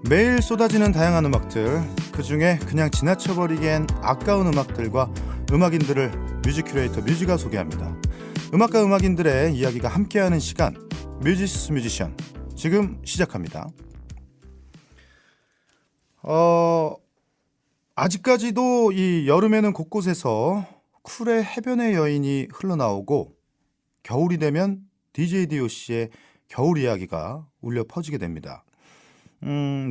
매일 쏟아지는 다양한 음악들, 그중에 그냥 지나쳐버리기엔 아까운 음악들과 음악인들을 뮤직 큐레이터 뮤지가 소개합니다. 음악과 음악인들의 이야기가 함께하는 시간, 뮤지스 뮤지션, 지금 시작합니다. 아직까지도 이 여름에는 곳곳에서 쿨의 해변의 여인이 흘러나오고, 겨울이 되면 DJ DOC의 겨울 이야기가 울려 퍼지게 됩니다.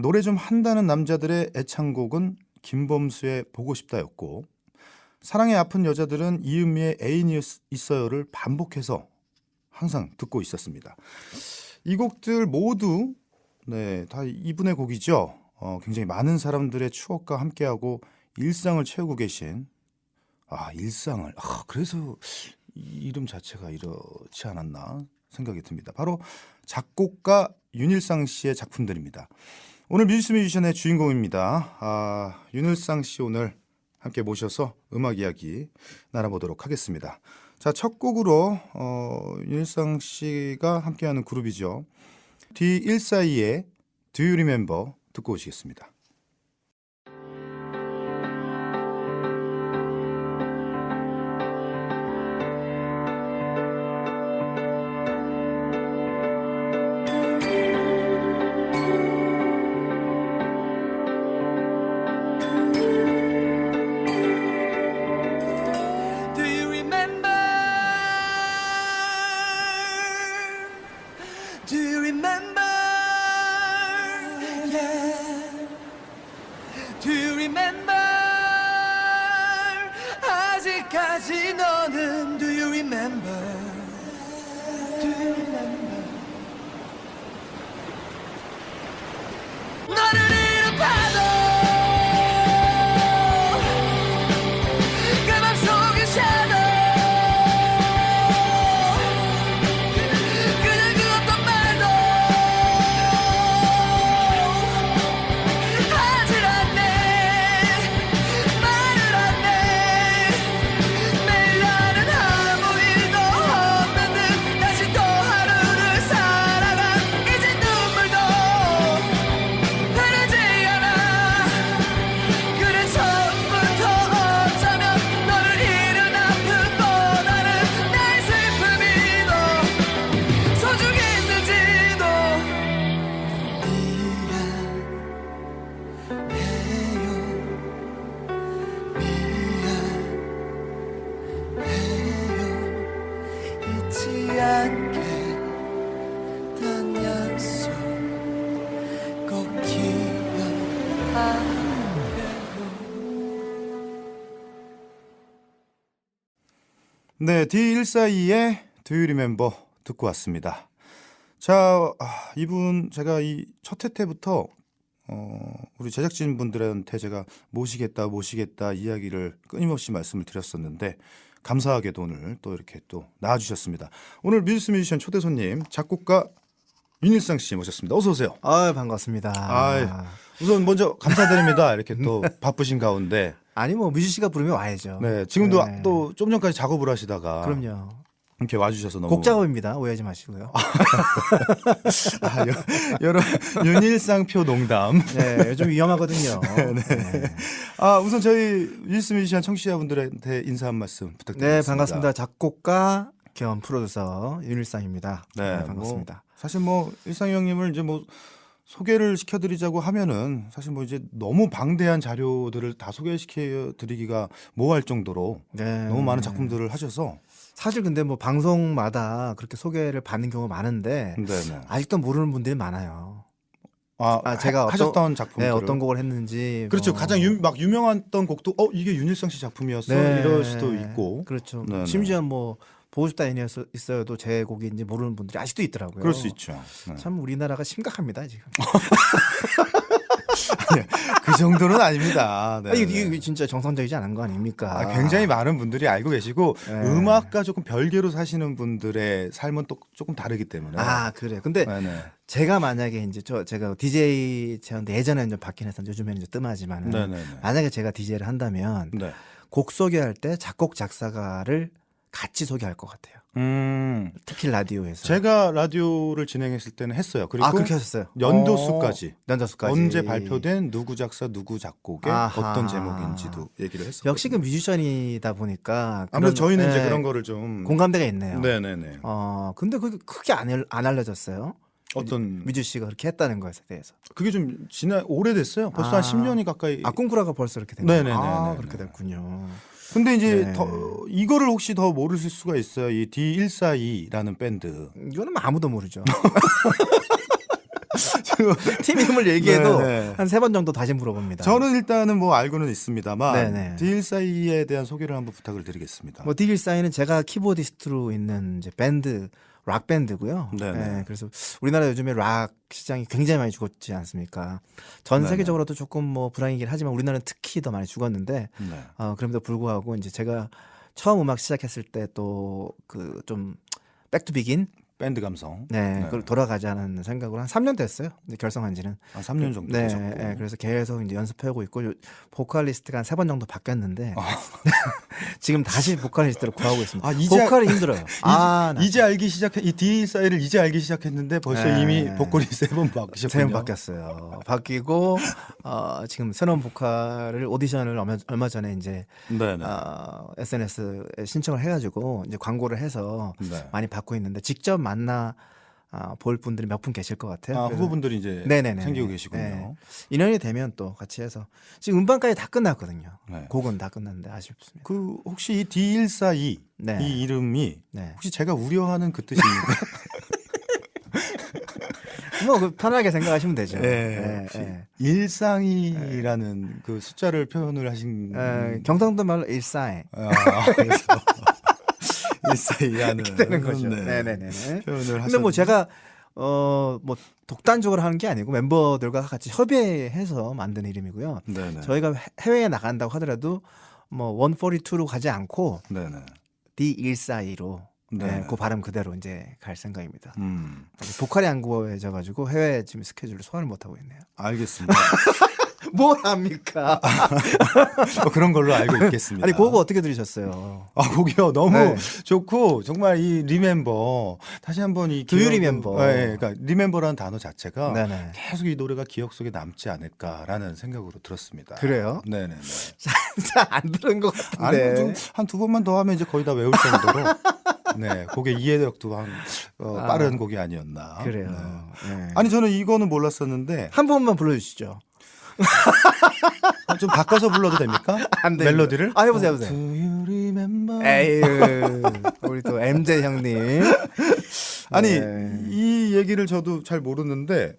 노래 좀 한다는 남자들의 애창곡은 김범수의 보고 싶다였고, 사랑에 아픈 여자들은 이은미의 애인이 있어요를 반복해서 항상 듣고 있었습니다. 이 곡들 모두 다 이분의 곡이죠. 굉장히 많은 사람들의 추억과 함께하고 일상을 채우고 계신 일상을 그래서 이 이름 자체가 이렇지 않았나 생각이 듭니다. 바로 작곡가 윤일상 씨의 작품들입니다. 오늘 뮤지스 뮤지션의 주인공입니다. 윤일상 씨 오늘 함께 모셔서 음악 이야기 나눠보도록 하겠습니다. 자, 첫 곡으로 윤일상 씨가 함께하는 그룹이죠. D142의 Do You Remember 듣고 오시겠습니다. Do you remember? Yeah. Do you remember? 아직까지 너는 Do you remember? Do you remember? 너를 잃어봐도 그 맘속의 shadow 그냥 그 어떤 말도 하질 않네 말을 안해 매일 나는 아무 일도 없는 듯 다시 또 하루를 살아가 이제 눈물도 흐르지 않아 그래 처음부터 어쩌면 너를 잃은 아픔보다는 내 슬픔이 더 소중했는지도 미안해요 잊지 않게 단 약속 꼭 기억하래요. 네, D142의 Do You Remember 듣고 왔습니다. 자, 이분 제가 이 첫 회 때부터 우리 제작진 분들한테 제가 모시겠다 이야기를 끊임없이 말씀을 드렸었는데, 감사하게도 오늘 또 이렇게 또 나와주셨습니다. 오늘 뮤지스 뮤지션 초대 손님 작곡가 윤일상 씨 모셨습니다. 어서 오세요. 반갑습니다. 우선 먼저 감사드립니다. 이렇게 또 바쁘신 가운데. 아니 뭐 뮤지 씨가 부르면 와야죠. 네, 지금도 네. 또 좀 전까지 작업을 하시다가 그럼요. 이렇게 와주셔서 너무 곡 작업입니다. 오해하지 마시고요. 여러 윤일상표 농담. 네, 요즘 위험하거든요. 네. 우선 저희 뮤지스 뮤지션 청취자분들한테 인사 한 말씀 부탁드리겠습니다. 네, 반갑습니다. 작곡가 겸 프로듀서 윤일상입니다. 네, 반갑습니다. 사실 일상 형님을 이제 소개를 시켜드리자고 하면은 사실 이제 너무 방대한 자료들을 다 소개시켜드리기가 모호할 정도로 네. 너무 많은 작품들을 하셔서. 사실 근데 뭐 방송마다 그렇게 소개를 받는 경우가 많은데 네네. 아직도 모르는 분들이 많아요. 제가 하셨던 작품들. 네, 어떤 곡을 했는지. 그렇죠. 뭐. 가장 유명했던 곡도 이게 윤일상 씨 작품이었어. 네. 이럴 수도 있고. 그렇죠. 네네. 심지어 뭐 보고 싶다 애니 있어요도 제 곡인지 모르는 분들이 아직도 있더라고요. 그럴 수 있죠. 네. 참 우리나라가 심각합니다 지금. 그 정도는 아닙니다. 네, 이게 진짜 정상적이지 않은 거 아닙니까? 굉장히 많은 분들이 알고 계시고 네. 음악과 조금 별개로 사시는 분들의 삶은 또 조금 다르기 때문에. 그래. 근데 네네. 제가 만약에 이제 제가 DJ 제한테 예전에는 좀 받긴 했었는데 요즘에는 이제 뜸하지만 네네네. 만약에 제가 DJ를 한다면 네. 곡 소개할 때 작곡 작사가를 같이 소개할 것 같아요. 특히 라디오에서. 제가 라디오를 진행했을 때는 했어요. 그리고 그렇게 하셨어요. 연도수까지. 연도수까지. 언제 발표된 누구 작사 누구 작곡의 아하. 어떤 제목인지도 얘기를 했었거든요. 역시 그 뮤지션이다 보니까 아무래도 저희는 이제 네, 그런 거를 좀 공감대가 있네요. 네네네. 근데 그게 크게 안 알려졌어요. 어떤 뮤지 씨가 그렇게 했다는 것에 대해서. 그게 좀 오래됐어요. 벌써 한 10년이 가까이. 꿍꾸라가 벌써 이렇게 된 거예요. 네네네네. 그렇게 됐군요. 근데 이제 네. 이거를 혹시 더 모르실 수가 있어요. 이 D142라는 밴드. 이거는 아무도 모르죠. 팀 이름을 얘기해도 네네. 한 3번 정도 다시 물어봅니다. 저는 일단은 뭐 알고는 있습니다만 네네. D142에 대한 소개를 한번 부탁을 드리겠습니다. 뭐 디길사이는 제가 키보디스트로 있는 이제 밴드 락 밴드고요. 네네. 네, 그래서 우리나라 요즘에 락 시장이 굉장히 많이 죽었지 않습니까? 전 네네. 세계적으로도 조금 뭐 불황이긴 하지만 우리나라는 특히 더 많이 죽었는데 네. 그럼에도 불구하고 이제 제가 처음 음악 시작했을 때 또 그 좀 백투 비긴 밴드 감성. 네, 그걸 돌아가자는 생각으로 한 3년 됐어요. 이제 결성한 지는. 한 3년 정도 네, 되셨고. 네, 그래서 계속 이제 연습해오고 있고 보컬리스트가 한 3번 정도 바뀌었는데 지금 다시 보컬리스트를 구하고 있습니다. 보컬이 힘들어요. 이제 알기 시작해 이 D142를 이제 알기 시작했는데 벌써 네. 이미 보컬이 3번 바뀌셨군요. 3번 바뀌었어요. 바뀌고 지금 새로운 보컬을 오디션을 얼마 전에 이제 네네. SNS에 신청을 해가지고 이제 광고를 해서 네. 많이 받고 있는데 직접 만나 볼 분들이 몇 분 계실 것 같아요. 그래서 후보분들이 이제 네네네. 생기고 계시군요. 네. 인연이 되면 또 같이 해서 지금 음반까지 다 끝났거든요. 네. 곡은 다 끝났는데 아쉽습니다. 그 혹시 이 D142 네. 이 이름이 네. 혹시 제가 우려하는 그 뜻입니까? 뭐 편하게 생각하시면 되죠. 네. 혹시 일상이라는 그 숫자를 표현을 하신 경상도 말로 일사에 그래서 일사이하는 이렇게 되는 거죠. 네. 네네네. 표현을 근데 하셨. 뭐 제가 뭐 독단적으로 하는 게 아니고 멤버들과 같이 협의해서 만든 이름이고요. 네네. 저희가 해외에 나간다고 하더라도 뭐 142로 가지 않고 네네. D142로 네. 그 발음 그대로 이제 갈 생각입니다. 보컬이 안 구해져가지고 해외 지금 스케줄을 소화를 못 하고 있네요. 알겠습니다. 뭘 합니까? 그런 걸로 알고 있겠습니다. 아니 그거 어떻게 들으셨어요? 곡이요 너무 네. 좋고 정말 이 리멤버 다시 한번 이 Do you 기억을- remember? 네, 그러니까 리멤버라는 단어 자체가 네네. 계속 이 노래가 기억 속에 남지 않을까라는 생각으로 들었습니다. 그래요? 네네. 잘 안 들은 것 아니 같은데. 한두 번만 더 하면 이제 거의 다 외울 정도로 네 곡의 이해력도 빠른 곡이 아니었나. 그래요. 네. 네. 아니 저는 이거는 몰랐었는데 한 번만 불러주시죠. 좀 바꿔서 불러도 됩니까? 안 됩니다. 멜로디를? 해보세요. Do you remember? 에휴, 우리 또 MJ 형님. 아니 네. 이 얘기를 저도 잘 모르는데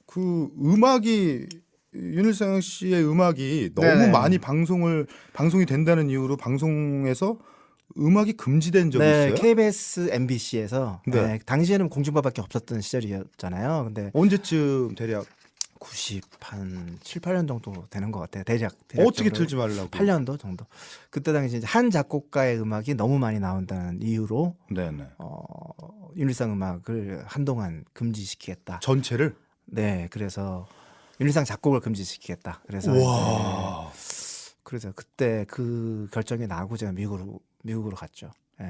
그 음악이 윤일상 씨의 음악이 너무 네네. 많이 방송이 된다는 이유로 방송에서 음악이 금지된 적이 네, 있어요? KBS, MBC에서 네. 당시에는 공중파밖에 없었던 시절이었잖아요. 근데 언제쯤 대략 90한 7, 8년 정도 되는 것 같아요. 대략 어떻게 정도. 틀지 말라고? 8년도 정도. 그때 당시 이제 한 작곡가의 음악이 너무 많이 나온다는 이유로 네네. 윤일상 음악을 한동안 금지시키겠다. 전체를? 네, 그래서 윤일상 작곡을 금지시키겠다. 그래서 와. 이제 그래서 그때 그 결정이 나고 제가 미국으로 갔죠. 예.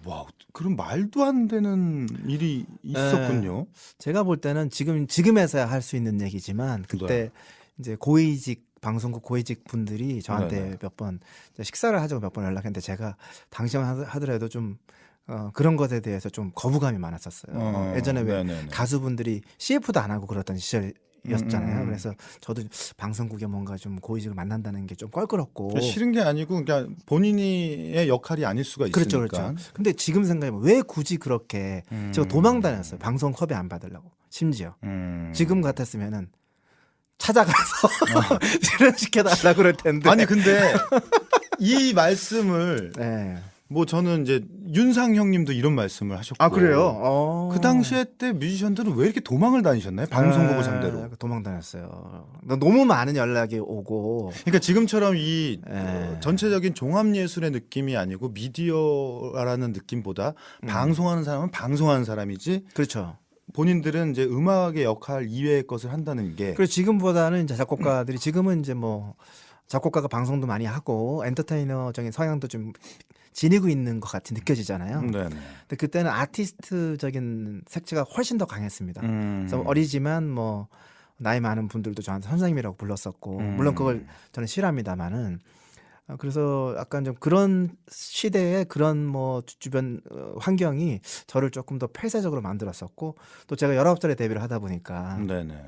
와, 그럼 말도 안 되는 일이 있었군요. 제가 볼 때는 지금에서야 할 수 있는 얘기지만 그때 네. 이제 고위직 방송국 고위직 분들이 저한테 네네. 몇 번 식사를 하자고 몇 번 연락했는데 제가 당시만 하더라도 좀 그런 것에 대해서 좀 거부감이 많았었어요. 예전에 왜 네네네. 가수분들이 CF도 안 하고 그랬던 시절이었잖아요. 음. 그래서 저도 방송국에 뭔가 좀 고위직을 만난다는 게 좀 껄끄럽고 싫은 게 아니고 그러니까 본인의 역할이 아닐 수가 있으니까. 그렇죠, 그렇죠. 근데 지금 생각해보면 왜 굳이 그렇게 제가 도망 다녔어요. 방송 섭외 안 받으려고. 심지어 지금 같았으면은 찾아가서 출연시켜달라 그럴 텐데. 아니 근데 이 말씀을 네. 뭐 저는 이제 윤상 형님도 이런 말씀을 하셨고. 아 그래요? 그 당시에 때 뮤지션들은 왜 이렇게 도망을 다니셨나요? 방송국을 상대로. 도망 다녔어요. 너무 많은 연락이 오고. 그러니까 지금처럼 이 네. 전체적인 종합예술의 느낌이 아니고 미디어라는 느낌보다 방송하는 사람은 방송하는 사람이지 그렇죠. 본인들은 이제 음악의 역할 이외의 것을 한다는 게. 그리고 지금보다는 이제 작곡가들이 지금은 이제 뭐 작곡가가 방송도 많이 하고 엔터테이너적인 성향도 좀 지니고 있는 것 같이 느껴지잖아요. 네네. 근데 그때는 아티스트적인 색채가 훨씬 더 강했습니다. 그래서 어리지만 뭐 나이 많은 분들도 저한테 선생님이라고 불렀었고 물론 그걸 저는 싫어합니다만은 그래서 약간 좀 그런 시대에 그런 뭐 주변 환경이 저를 조금 더 폐쇄적으로 만들었었고 또 제가 19살에 데뷔를 하다 보니까 네네.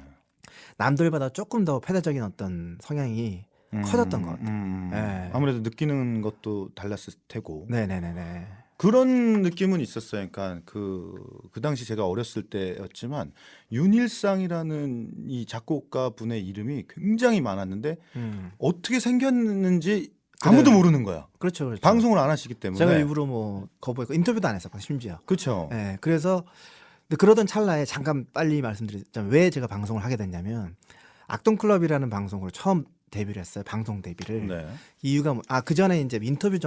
남들보다 조금 더 폐쇄적인 어떤 성향이 커졌던 것 같아요. 예. 아무래도 느끼는 것도 달랐을 테고 네네네네. 그런 느낌은 있었어요. 그러니까 그 당시 제가 어렸을 때였지만 윤일상이라는 이 작곡가 분의 이름이 굉장히 많았는데 어떻게 생겼는지 아무도 그래. 모르는 거야. 그렇죠, 그렇죠. 방송을 안 하시기 때문에. 제가 일부러 뭐 거부했고 인터뷰도 안 했었고 심지어. 그렇죠. 예. 그래서 근데 그러던 찰나에 잠깐 빨리 말씀드리자면 왜 제가 방송을 하게 됐냐면 악동클럽이라는 방송으로 처음 데뷔를 했어요. 방송 데뷔를. 네. 이유가 그 전에 이제 인터뷰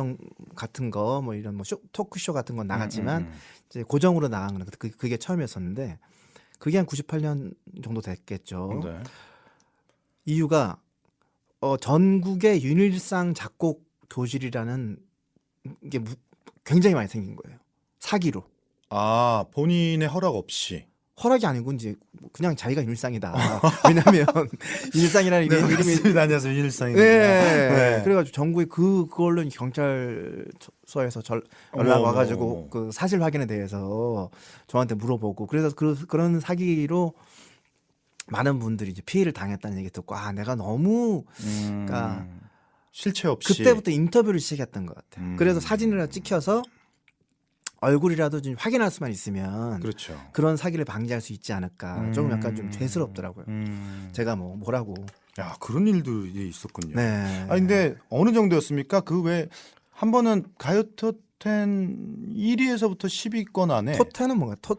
같은 거 뭐 이런 뭐 토크쇼 같은 건 나갔지만 이제 고정으로 나간 건 그게 처음이었었는데 그게 한 98년 정도 됐겠죠. 네. 이유가 전국에 윤일상 작곡 교실이라는 게 굉장히 많이 생긴 거예요. 사기로. 아, 본인의 허락 없이. 허락이 아니고 이제 그냥 자기가 윤일상이다. 왜냐하면 윤일상이라는 이름이 맞습니다. 안녕하세요. 윤일상입니다. 네. 그래가지고 전국에 그걸로 경찰서에서 연락 어머, 와가지고 어머. 그 사실 확인에 대해서 저한테 물어보고 그래서 그런 사기로 많은 분들이 이제 피해를 당했다는 얘기 듣고 내가 너무 그러니까 실체 없이. 그때부터 인터뷰를 시작했던 것 같아요. 그래서 사진이라도 찍혀서 얼굴이라도 좀 확인할 수만 있으면 그렇죠. 그런 사기를 방지할 수 있지 않을까. 조금 약간 좀 죄스럽더라고요. 제가 뭐라고. 야, 그런 일들이 있었군요. 네. 아 근데 어느 정도였습니까? 그 왜 한 번은 가요 톱10 1위에서부터 10위권 안에 토테는 뭔가 탑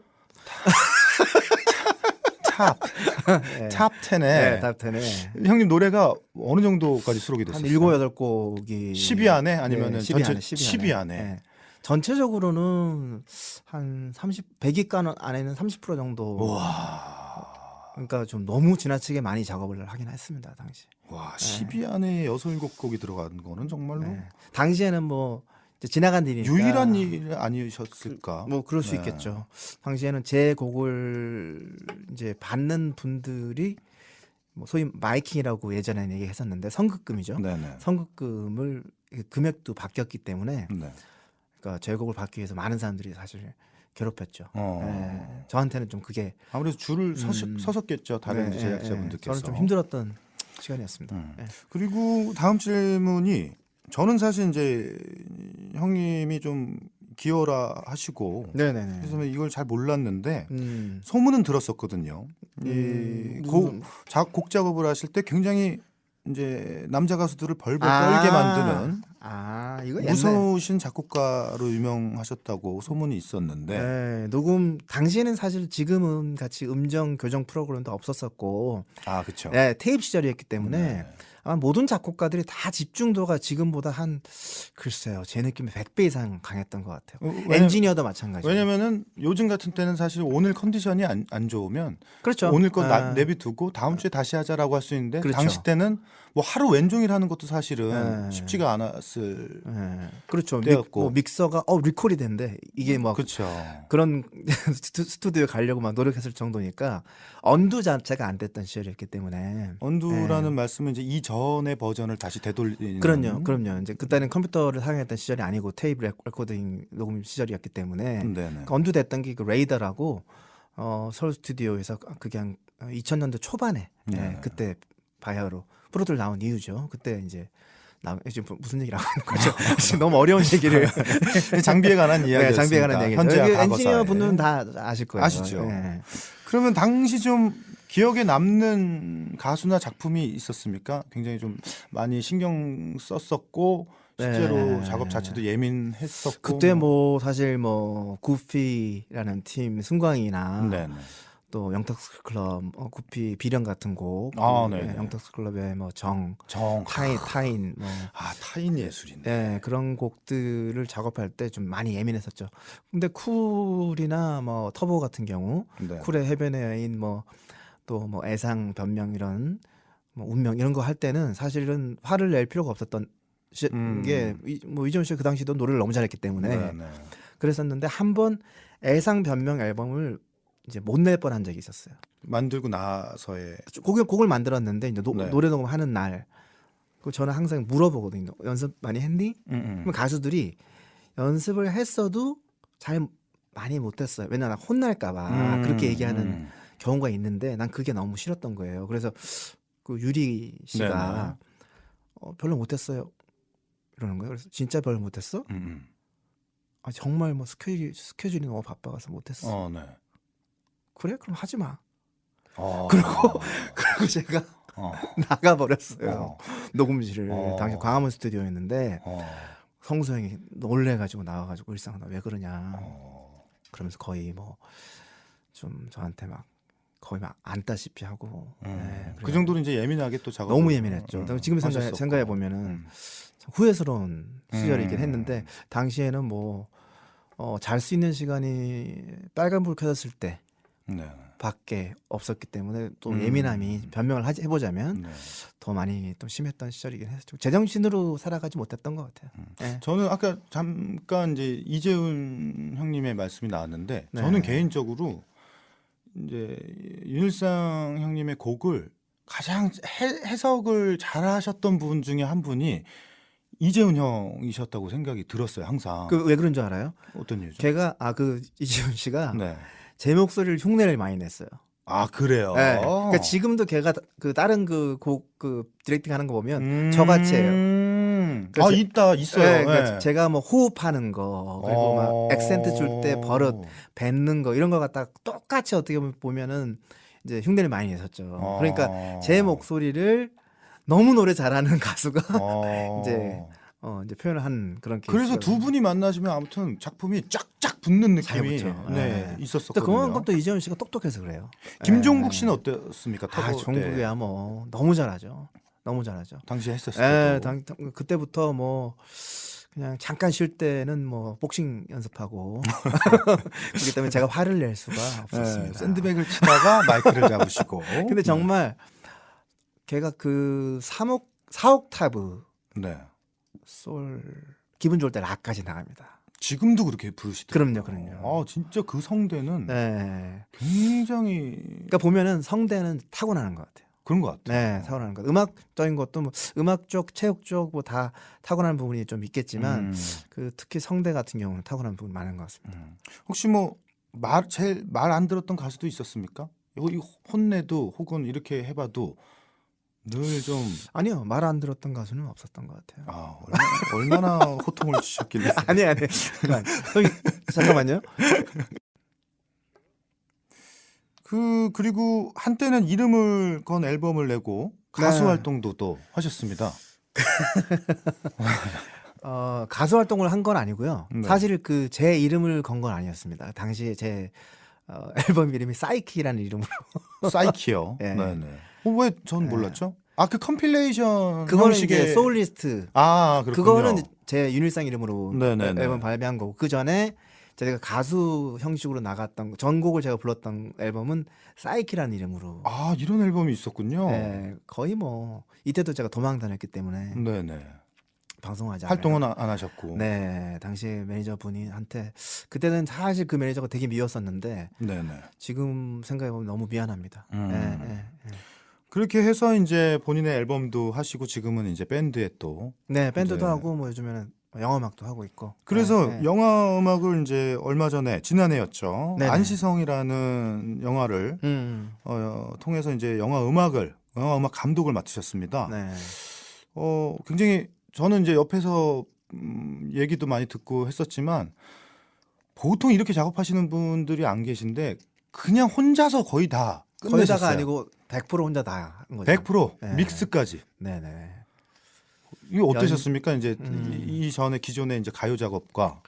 네. 탑 10에 네, 탑10에 형님 노래가 어느 정도까지 수록이 한 됐었어요? 7, 8곡이 10위 안에 아니면은 10위 전체 안에, 10위 안에. 네. 전체적으로는 한 100위권 안에는 30% 정도. 와. 그러니까 좀 너무 지나치게 많이 작업을 하긴 했습니다, 당시. 와, 10위 안에 6, 7곡이 들어간 거는 정말로 네. 당시에는 뭐 이제 지나간 일이니까 유일한 일 아니셨을까? 뭐 그럴 수 네. 있겠죠. 당시에는 제 곡을 이제 받는 분들이 뭐 소위 마이킹이라고 예전에는 얘기했었는데 선급금이죠. 네네. 선급금을 금액도 바뀌었기 때문에 네. 그러니까 제 곡을 받기 위해서 많은 사람들이 사실 괴롭혔죠. 어. 네. 저한테는 좀 그게 아무래도 줄을 서셨겠죠. 다른 네, 제작자분들께서. 저는 좀 힘들었던 시간이었습니다. 네. 그리고 다음 질문이 저는 사실 이제 형님이 좀 기여라 하시고 네네네. 그래서 이걸 잘 몰랐는데 음. 소문은 들었었거든요. 곡 작업을 하실 때 굉장히 이제 남자 가수들을 벌벌 떨게 만드는 이거 무서우신 작곡가로 유명하셨다고 소문이 있었는데 네, 녹음 당시에는 사실 지금은 같이 음정 교정 프로그램도 없었었고 아 그렇죠. 네, 테이프 시절이었기 때문에 네. 아마 모든 작곡가들이 다 집중도가 지금보다 한 글쎄요 제 느낌에 100배 이상 강했던 것 같아요. 엔지니어도 마찬가지. 왜냐면은 요즘 같은 때는 사실 오늘 컨디션이 안 좋으면 그렇죠. 오늘 거 내비두고 다음 주에 다시 하자라고 할 수 있는데 그렇죠. 당시 때는 뭐 하루 웬종일 하는 것도 사실은 네. 쉽지가 않았을 네, 그렇죠. 때였고. 믹서가 리콜이 된대. 이게 뭐 그렇죠. 그런 스튜디오에 가려고 막 노력했을 정도니까 언두 자체가 안 됐던 시절이었기 때문에 언두라는 말씀은 이제 이전의 버전을 다시 되돌리는 그럼요. 이제 그때는 컴퓨터를 사용했던 시절이 아니고 테이프 레코딩 녹음 시절이었기 때문에 네네. 그 언두됐던 게 그 레이더라고 서울 스튜디오에서 그게 한 2000년대 초반에 네. 그때 바이어로 프로들 나온 이유죠. 그때 이제 지금 무슨 얘기를 하고 있는 거죠? 지금 너무 어려운 얘기를 장비에 관한 이야기였습니다. 네, 장비에 관한 얘기. 현재와 과거사에. 엔지니어 분들은 다 아실 거예요. 아시죠? 네. 그러면 당시 좀 기억에 남는 가수나 작품이 있었습니까? 굉장히 좀 많이 신경 썼었고 실제로 네. 작업 자체도 예민했었고 그때 뭐 사실 뭐 구피라는 팀 승광이나 네네. 또 영탁스 클럽 구피 비련 같은 곡, 네네. 영탁스 클럽의 뭐 정, 정 타인 뭐 타인 예술이네. 네, 그런 곡들을 작업할 때 좀 많이 예민했었죠. 근데 쿨이나 뭐 터보 같은 경우, 네. 쿨의 해변의 여인 뭐 또 뭐 애상 변명 이런 뭐 운명 이런 거 할 때는 사실은 화를 낼 필요가 없었던 뭐 이재훈 씨가 그 당시도 노래를 너무 잘했기 때문에 네. 그랬었는데 한 번 애상 변명 앨범을 이제 못 낼 뻔한 적이 있었어요. 만들고 나서의 곡을 만들었는데 이제 네. 노래 녹음하는 날, 그 저는 항상 물어보거든요. 연습 많이 했니? 그럼 가수들이 연습을 했어도 잘 많이 못했어요. 왜냐면 혼날까봐 그렇게 얘기하는 경우가 있는데 난 그게 너무 싫었던 거예요. 그래서 그 유리 씨가 별로 못했어요 이러는 거예요. 그래서 진짜 별로 못했어? 아 정말 뭐 스케줄이 너무 바빠가서 못했어. 네. 그래? 그럼 하지 마. 그리고 그리고 제가 나가버렸어요. 어. 녹음실을. 당시 광화문 스튜디오였는데 어. 성수 형이 놀래가지고 나와가지고 일상 나 왜 그러냐 그러면서 거의 뭐 좀 저한테 막 거의 막 안다시피 하고 네, 그 정도로 이제 예민하게 또 작업 너무 예민했죠. 지금 생각해 보면은 후회스러운 시절이긴 했는데 당시에는 뭐 잘 수 있는 시간이 빨간불 켜졌을 때 네. 밖에 없었기 때문에 또 예민함이 변명을 해보자면 네. 더 많이 또 심했던 시절이긴 했죠. 제정신으로 살아가지 못했던 것 같아요. 네. 저는 아까 잠깐 이제 이재훈 형님의 말씀이 나왔는데 네. 저는 개인적으로 이제 윤일상 형님의 곡을 가장 해석을 잘하셨던 분 중에 한 분이 이재훈 형이셨다고 생각이 들었어요. 항상. 그 왜 그런 줄 알아요? 어떤 이유죠? 걔가 그 이지훈 씨가 네. 제 목소리를 흉내를 많이 냈어요. 아 그래요. 네. 그러니까 지금도 걔가 그 다른 그 곡 그 디렉팅 하는 거 보면 저같이예요. 아 있어요. 네, 그러니까 네. 제가 뭐 호흡하는 거 그리고 막 액센트 줄 때 버릇 뱉는 거 이런 거 갖다 똑같이 어떻게 보면은 이제 흉내를 많이 냈었죠. 그러니까 제 목소리를 너무 노래 잘하는 가수가 이제 표현을 한 그런 케이스. 그래서 두 분이 만나시면 아무튼 작품이 쫙쫙 붙는 잘 느낌이 붙죠. 네, 또 있었었거든요. 그만큼 또 이재훈 씨가 똑똑해서 그래요. 김종국 네. 씨는 어땠습니까? 터보 때 종국이야 뭐 너무 잘하죠. 너무 잘하죠. 당시 했었을 때도. 그때부터 뭐 그냥 잠깐 쉴 때는 뭐 복싱 연습하고 그렇기 때문에 제가 화를 낼 수가 없었습니다. 샌드백을 치다가 마이크를 잡으시고. 근데 정말 걔가 그 4옥타브 네. 솔 기분 좋을 때 락까지 나갑니다. 지금도 그렇게 부르시더라고요. 그럼요. 아 진짜 그 성대는 네. 굉장히 그러니까 보면은 성대는 타고나는 것 같아요. 그런 것 같아요. 네, 타고나는 것. 음악적인 것도 뭐 음악 쪽, 체육 쪽 뭐 다 타고나는 부분이 좀 있겠지만 그 특히 성대 같은 경우는 타고나는 부분이 많은 것 같습니다. 혹시 뭐 제일 말 안 들었던 가수도 있었습니까? 이 혼내도 혹은 이렇게 해봐도 늘 좀 아니요, 말 안 들었던 가수는 없었던 것 같아요. 얼마나 호통을 주셨길래. 아니. 잠깐만요. 그리고 한때는 이름을 건 앨범을 내고 가수 네. 활동도 또 하셨습니다. 가수 활동을 한 건 아니고요. 네. 사실 그 제 이름을 건 건 아니었습니다. 당시에 제 앨범 이름이 사이키라는 이름으로. 사이키요. 네. 네네. 왜 전 몰랐죠? 그 컴필레이션 그거는 형식의 이제 소울리스트. 그렇군요. 그거는 제 윤일상 이름으로 네네네. 앨범 발매한 거고 그 전에 제가 가수 형식으로 나갔던 전곡을 제가 불렀던 앨범은 사이키라는 이름으로. 이런 앨범이 있었군요. 네, 거의 뭐 이때도 제가 도망 다녔기 때문에 네네. 방송하지 않아요. 활동은 안 하셨고. 네, 당시 매니저 분이 한테 그때는 사실 그 매니저가 되게 미웠었는데 네네. 지금 생각해 보면 너무 미안합니다. 네. 그렇게 해서 이제 본인의 앨범도 하시고 지금은 이제 밴드에 또. 네, 밴드도 이제 하고 뭐 요즘에는 영화 음악도 하고 있고. 그래서 네. 영화 음악을 이제 얼마 전에 지난해였죠. 네네. 안시성이라는 영화를 통해서 이제 영화 음악 감독을 맡으셨습니다. 네. 굉장히 저는 이제 옆에서 얘기도 많이 듣고 했었지만 보통 이렇게 작업하시는 분들이 안 계신데 그냥 혼자서 거의 다 끝내셨어요. 거기다가 아니고 100% 혼자 다 한 거죠. 100% 네. 믹스까지. 네네. 이거 어떠셨습니까? 이제 이전에 기존의 이제 가요 작업과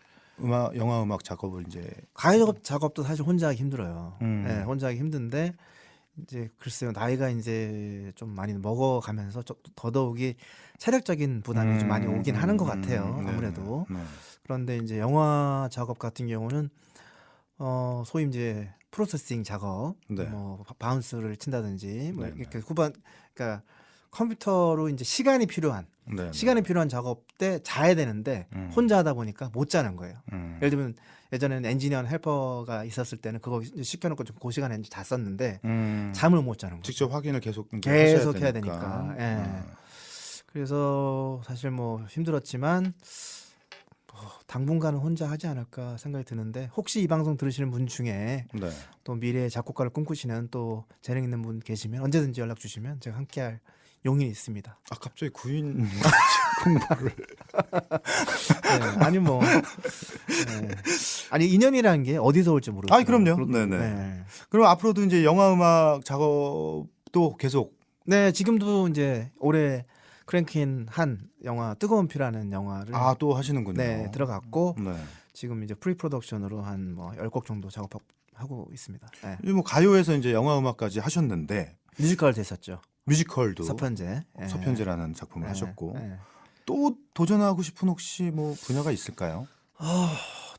영화 음악 작업을 이제 가요 작업도 사실 혼자 하기 힘들어요. 음. 네, 혼자 하기 힘든데 이제 글쎄요 나이가 이제 좀 많이 먹어가면서 더더욱이 체력적인 부담이 좀 많이 오긴 하는 것 같아요. 아무래도. 네. 그런데 이제 영화 작업 같은 경우는 소위 이제 프로세싱 작업, 네. 뭐 바운스를 친다든지 뭐 네네. 이렇게 그러니까 컴퓨터로 이제 시간이 필요한 네. 작업 때 자야 되는데 혼자 하다 보니까 못 자는 거예요. 예를 들면 예전에는 엔지니어 헬퍼가 있었을 때는 그거 이제 시켜놓고 좀 그 시간에 이제 잤었는데 잠을 못 자는 거예요. 직접 확인을 계속 이제 계속 하셔야 해야 되니까. 예. 그래서 사실 뭐 힘들었지만 당분간은 혼자 하지 않을까 생각이 드는데 혹시 이 방송 들으시는 분 중에 네. 또 미래의 작곡가를 꿈꾸시는 또 재능 있는 분 계시면 언제든지 연락 주시면 제가 함께할 용인이 있습니다. 아 갑자기 구인 공부를 네, 아니 뭐 아니 인연이라는 게 어디서 올지 모르겠어요. 아 그럼요. 네네. 그럼 앞으로도 이제 영화 음악 작업도 계속 네, 지금도 이제 올해 크랭크인 한 영화 뜨거운 피라는 영화를 또 하시는군요. 네, 들어갔고 네. 지금 이제 프리 프로덕션으로 한 뭐 10곡 정도 작업하고 있습니다. 네. 뭐 가요에서 이제 영화 음악까지 하셨는데 뮤지컬 됐었죠. 뮤지컬도 서편제. 서편제라는 작품을 네, 하셨고 네. 또 도전하고 싶은 혹시 뭐 분야가 있을까요?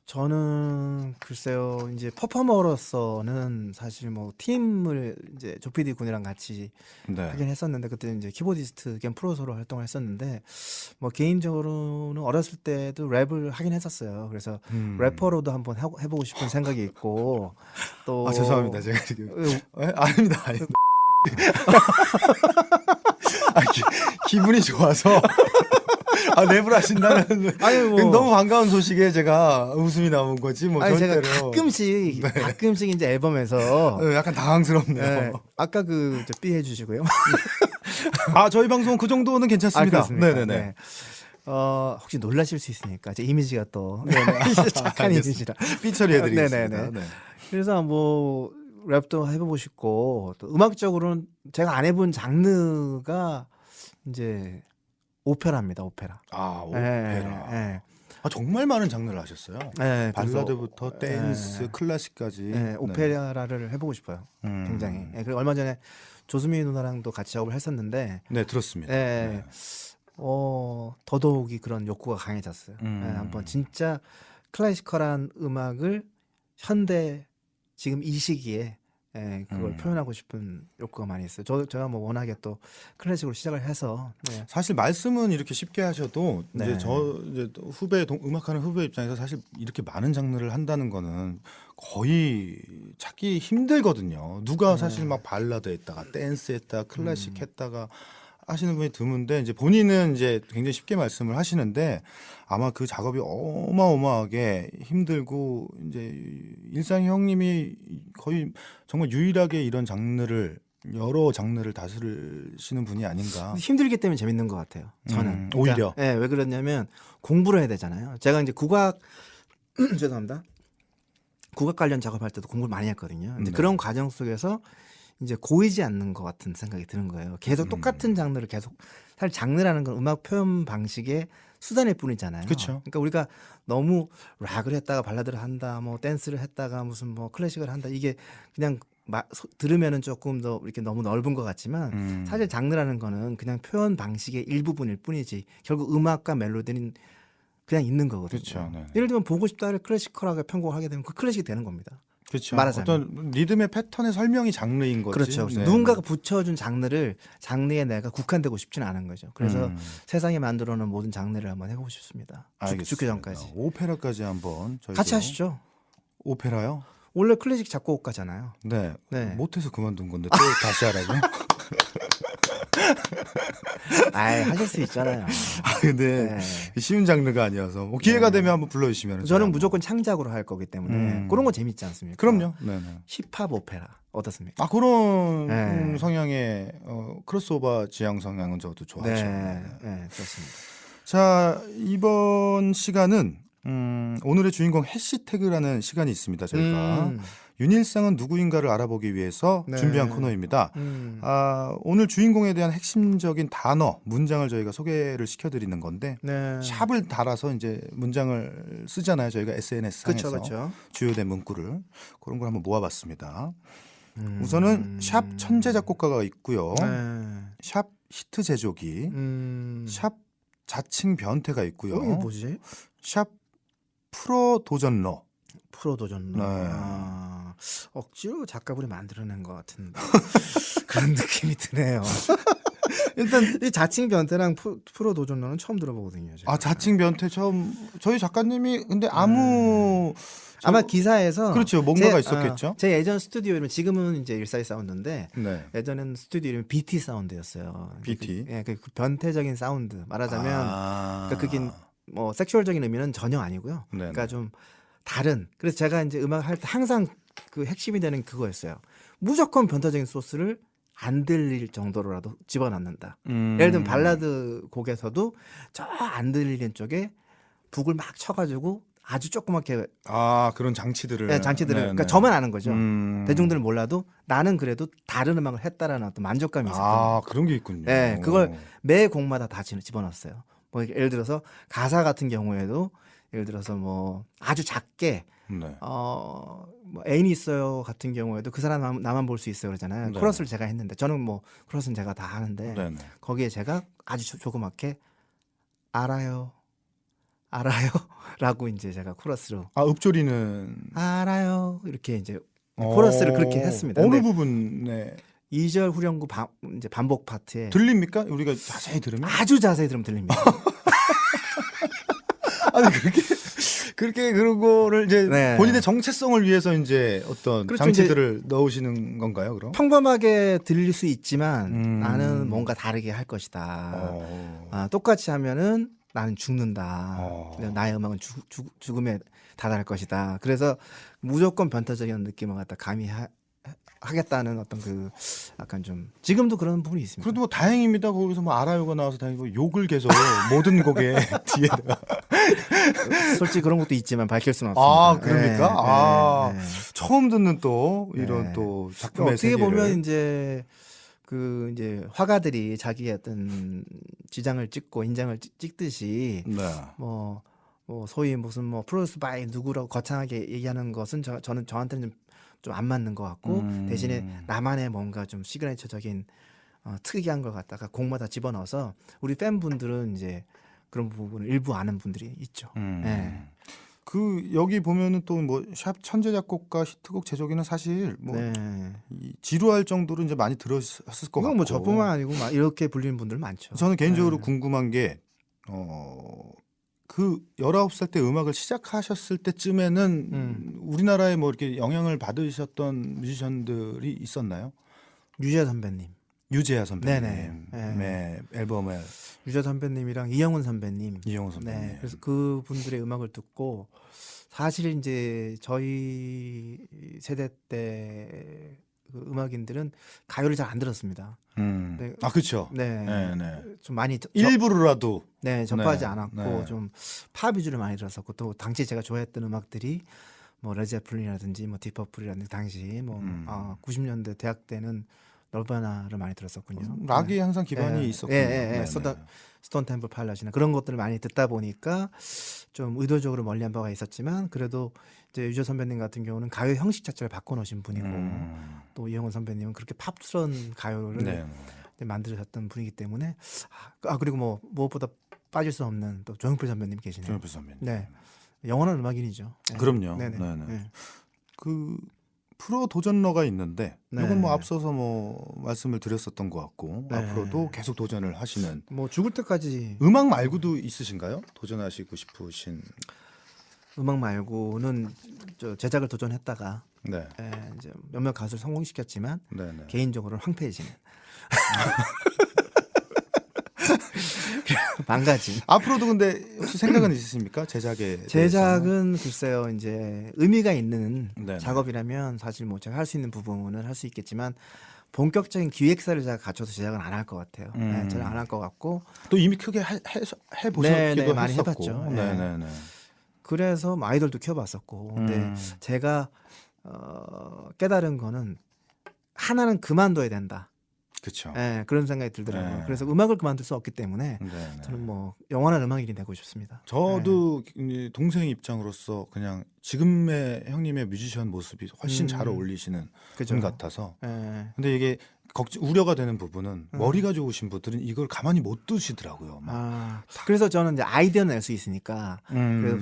저는 글쎄요 이제 퍼포머로서는 사실 뭐 팀을 이제 조피디 군이랑 같이 네. 하긴 했었는데 그때 이제 키보디스트 겸 프로소로 활동을 했었는데 뭐 개인적으로는 어렸을 때도 랩을 하긴 했었어요. 그래서 래퍼로도 한번 해보고 싶은 생각이 있고 또 죄송합니다. 제가 지금 아닙니다. 아닙니다. 기분이 좋아서 랩을 하신다는 아니, 뭐. 너무 반가운 소식에 제가 웃음이 나온 거지 뭐 아니 제가 절대로 가끔씩 이제 앨범에서 약간 당황스럽네요. 네, 아까 그저 삐 해주시고요. 저희 방송 그 정도는 괜찮습니다. 그렇습니까? 네네네. 네. 혹시 놀라실 수 있으니까 제 이미지가 또 착한 알겠습니다. 이미지라. 삐 처리해드리겠습니다. 네네네. 네. 그래서 뭐 랩도 해보고 싶고 또 음악적으로는 제가 안 해본 장르가 이제 오페라입니다. 오페라. 오페라. 네. 정말 많은 장르를 하셨어요. 네, 발라드부터 댄스, 클래식까지. 네, 오페라를 해보고 싶어요. 굉장히. 네, 그리고 얼마 전에 조수미 누나랑도 같이 작업을 했었는데, 네, 들었습니다. 네, 더더욱이 그런 욕구가 강해졌어요. 네, 한번 진짜 클래시컬한 음악을 현대 지금 이 시기에 그걸 표현하고 싶은 욕구가 많이 있어요. 제가 뭐 워낙에 또 클래식으로 시작을 해서 사실 말씀은 이렇게 쉽게 하셔도 네. 이제 또 음악하는 후배 입장에서 사실 이렇게 많은 장르를 한다는 거는 거의 찾기 힘들거든요. 누가 사실 막 발라드 했다가 댄스 했다가 클래식 했다가 하시는 분이 드문데 이제 본인은 이제 굉장히 쉽게 말씀을 하시는데 아마 그 작업이 어마어마하게 힘들고 이제 일상 형님이 거의 정말 유일하게 이런 여러 장르를 다스리시는 분이 아닌가. 힘들기 때문에 재밌는 것 같아요. 저는 오히려. 네, 왜 그러냐면 공부를 해야 되잖아요. 제가 이제 국악 죄송합니다. 국악 관련 작업할 때도 공부를 많이 했거든요. 근데 그런 과정 속에서 이제 고이지 않는 것 같은 생각이 드는 거예요. 계속 똑같은 장르를 사실 장르라는 건 음악 표현 방식의 수단일 뿐이잖아요. 그쵸. 그러니까 우리가 너무 락을 했다가 발라드를 한다, 뭐 댄스를 했다가 무슨 뭐 클래식을 한다, 이게 그냥 들으면은 조금 더 이렇게 너무 넓은 것 같지만 사실 장르라는 거는 그냥 표현 방식의 일부분일 뿐이지 결국 음악과 멜로디는 그냥 있는 거거든요. 그렇죠. 네. 예를 들면 보고 싶다를 클래시컬하게 편곡을 하게 되면 그 클래식이 되는 겁니다. 그렇죠. 말하자면. 어떤 리듬의 패턴의 설명이 장르인 거지. 그렇죠. 네. 누군가가 붙여준 장르에 내가 국한되고 싶지는 않은 거죠. 그래서 세상에 만들어놓은 모든 장르를 한번 해보고 싶습니다. 죽기 전까지. 오페라까지 한번 저희도. 같이 하시죠. 오페라요? 원래 클래식 작곡가잖아요. 네. 네. 못해서 그만둔 건데 또 다시 하라고요? 하실 수 있잖아요. 근데 쉬운 장르가 아니어서 뭐 기회가 되면 한번 불러주시면. 저는 무조건 창작으로 할 거기 때문에 그런 거 재밌지 않습니까? 그럼요. 네네. 힙합 오페라 어떻습니까? 그런 성향의 크로스오버 지향 성향은 저도 좋아하죠. 네, 그렇습니다. 자, 이번 시간은 오늘의 주인공 해시태그라는 시간이 있습니다. 저희가 윤일상은 누구인가를 알아보기 위해서 준비한 코너입니다. 오늘 주인공에 대한 핵심적인 단어, 문장을 저희가 소개를 시켜드리는 건데 샵을 달아서 이제 문장을 쓰잖아요. 저희가 SNS상에서 그렇죠. 주요된 문구를 그런 걸 한번 모아봤습니다. 우선은 샵 천재 작곡가가 있고요. 샵 히트 제조기, 샵 자칭 변태가 있고요. 이게 뭐지? 샵 프로 도전러. 프로도전로. 네. 억지로 작가분이 만들어낸 것 같은 그런 느낌이 드네요. 일단 이 자칭 변태랑 프로 도전러는 처음 들어보거든요. 제가. 아 자칭 변태 처음 저희 작가님이 근데 아무 아마 기사에서 그렇죠 뭔가가 제, 있었겠죠. 제 예전 스튜디오 이름 지금은 이제 일사이 사운드인데 네. 예전에는 스튜디오 이름이 BT 사운드였어요. BT. 그 변태적인 사운드 말하자면 아. 그러니까 그게 뭐 섹슈얼적인 의미는 전혀 아니고요. 네네. 그러니까 좀 다른. 그래서 제가 이제 음악 할 때 항상 그 핵심이 되는 그거였어요. 무조건 변태적인 소스를 안 들릴 정도로라도 집어넣는다. 예를 들면 발라드 곡에서도 저 안 들리는 쪽에 북을 막 쳐가지고 아주 조그맣게 아 그런 장치들을 장치들을 네네. 그러니까 저만 아는 거죠. 음. 대중들은 몰라도 나는 그래도 다른 음악을 했다라는 어떤 만족감이 있었던 아 그런 게 있군요. 네, 그걸 매 곡마다 다 집어넣었어요. 뭐 예를 들어서 가사 같은 경우에도 예를 들어서 뭐 아주 작게 네. 뭐 애인이 있어요 같은 경우에도 그 사람 나만 볼 수 있어요 그러잖아요. 네. 코러스를 제가 했는데 저는 뭐 코러스는 제가 다 하는데 네네. 거기에 제가 아주 조그맣게 알아요 라고 이제 제가 코러스로 아 읊조리는 알아요 이렇게 이제 코러스를 그렇게 했습니다. 어느 근데 부분에 2절 후렴구 이제 반복 파트에 들립니까? 우리가 자세히 들으면 아주 자세히 들으면 들립니다. 아니 그렇게 그런 거를 이제 네. 본인의 정체성을 위해서 이제 어떤 그렇죠, 장치들을 넣으시는 건가요, 그럼? 평범하게 들릴 수 있지만 나는 음. 뭔가 다르게 할 것이다. 어. 똑같이 하면은 나는 죽는다. 어. 나의 음악은 죽음에 다다를 것이다. 그래서 무조건 변태적인 느낌을 갖다 하겠다는 어떤 그 약간 좀 지금도 그런 부분이 있습니다. 그래도 뭐 다행입니다. 거기서 뭐 알아요가 나와서 다행이고 욕을 계속 모든 곡에 뒤에다가 솔직히 그런 것도 있지만 밝힐 수는 없습니다. 아 그럽니까? 아 네. 처음 듣는 또 이런 네. 또 작품의 어떻게 세계를 보면 이제 이제 화가들이 자기의 어떤 지장을 찍고 인장을 찍듯이 네. 뭐 소위 무슨 뭐 프로듀스 바이 누구라고 거창하게 얘기하는 것은 저는 저한테는 좀 안 맞는 것 같고 대신에 나만의 뭔가 좀 시그니처적인 특이한 걸 갖다가 곡마다 집어넣어서 우리 팬분들은 이제 그런 부분을 일부 아는 분들이 있죠. 네. 그 여기 보면은 또 뭐 샵 천재 작곡가 히트곡 제조기는 사실 뭐 네. 이 지루할 정도로 이제 많이 들었을 것 같고. 이건 뭐 저뿐만 아니고 막 이렇게 불리는 분들 많죠. 저는 개인적으로 네. 궁금한 게 그 19살 때 음악을 시작하셨을 때쯤에는 우리나라에 뭐 이렇게 영향을 받으셨던 뮤지션들이 있었나요? 유재 선배님, 유재하 선배님, 네네. 네, 앨범에 유재 선배님이랑 이영훈 선배님, 이영호 선배님. 네, 그래서 그 분들의 음악을 듣고 사실 이제 저희 세대 때 그 음악인들은 가요를 잘 안 들었습니다. 네. 아 그렇죠. 네, 네. 좀 많이 일부러라도 접하지 네, 않았고 네. 좀 팝 위주를 많이 들었었고 또 당시 제가 좋아했던 음악들이 뭐 레제플린이라든지 뭐 디퍼플이라든지 당시 뭐 90년대 대학 때는 널바나를 많이 들었었군요. 락이 항상 기반이 예, 있었군요. 예, 예, 네네. 스톤 템플 파일럿이나 그런 것들을 많이 듣다 보니까 좀 의도적으로 멀리한 바가 있었지만 그래도 이제 유재 선배님 같은 경우는 가요 형식 자체를 바꿔놓으신 분이고 또 이영훈 선배님은 그렇게 팝스러운 가요를 네. 만들으셨던 분이기 때문에 그리고 뭐 무엇보다 빠질 수 없는 또 조용필 선배님 계시네요. 조용필 선배님. 네, 영원한 음악인이죠. 네. 그럼요. 네네. 네네. 네. 그 프로 도전러가 있는데 네. 이건 뭐 앞서서 뭐 말씀을 드렸었던 것 같고 네. 앞으로도 계속 도전을 하시는 뭐 죽을 때까지 음악 말고도 있으신가요? 도전하시고 싶으신 음악 말고는 제작을 도전했다가 네. 이제 몇몇 가수를 성공시켰지만 네네. 개인적으로는 황폐해지는 망가진. 앞으로도 근데 혹시 생각은 있으십니까? 제작에 제작은 글쎄요 이제 의미가 있는 네네. 작업이라면 사실 뭐 제가 할 수 있는 부분은 할 수 있겠지만 본격적인 기획사를 제가 갖춰서 제작은 안 할 것 같아요. 네, 저는 안 할 것 같고 또 이미 크게 해보셨기도 네, 많이 했었고. 해봤죠. 네. 네네네. 그래서 뭐 아이돌도 키워봤었고 근데 제가 깨달은 거는 하나는 그만둬야 된다. 그렇죠. 네, 그런 생각이 들더라고요. 네. 그래서 음악을 그만둘 수 없기 때문에 네네. 저는 뭐 영원한 음악인이 되고 싶습니다. 저도 이 동생 입장으로서 그냥 지금의 형님의 뮤지션 모습이 훨씬 잘 어울리시는 그죠? 분 같아서. 네. 근데 이게 우려가 되는 부분은 머리가 좋으신 분들은 이걸 가만히 못 두시더라고요. 막. 그래서 저는 이제 아이디어는 낼 수 있으니까 그래서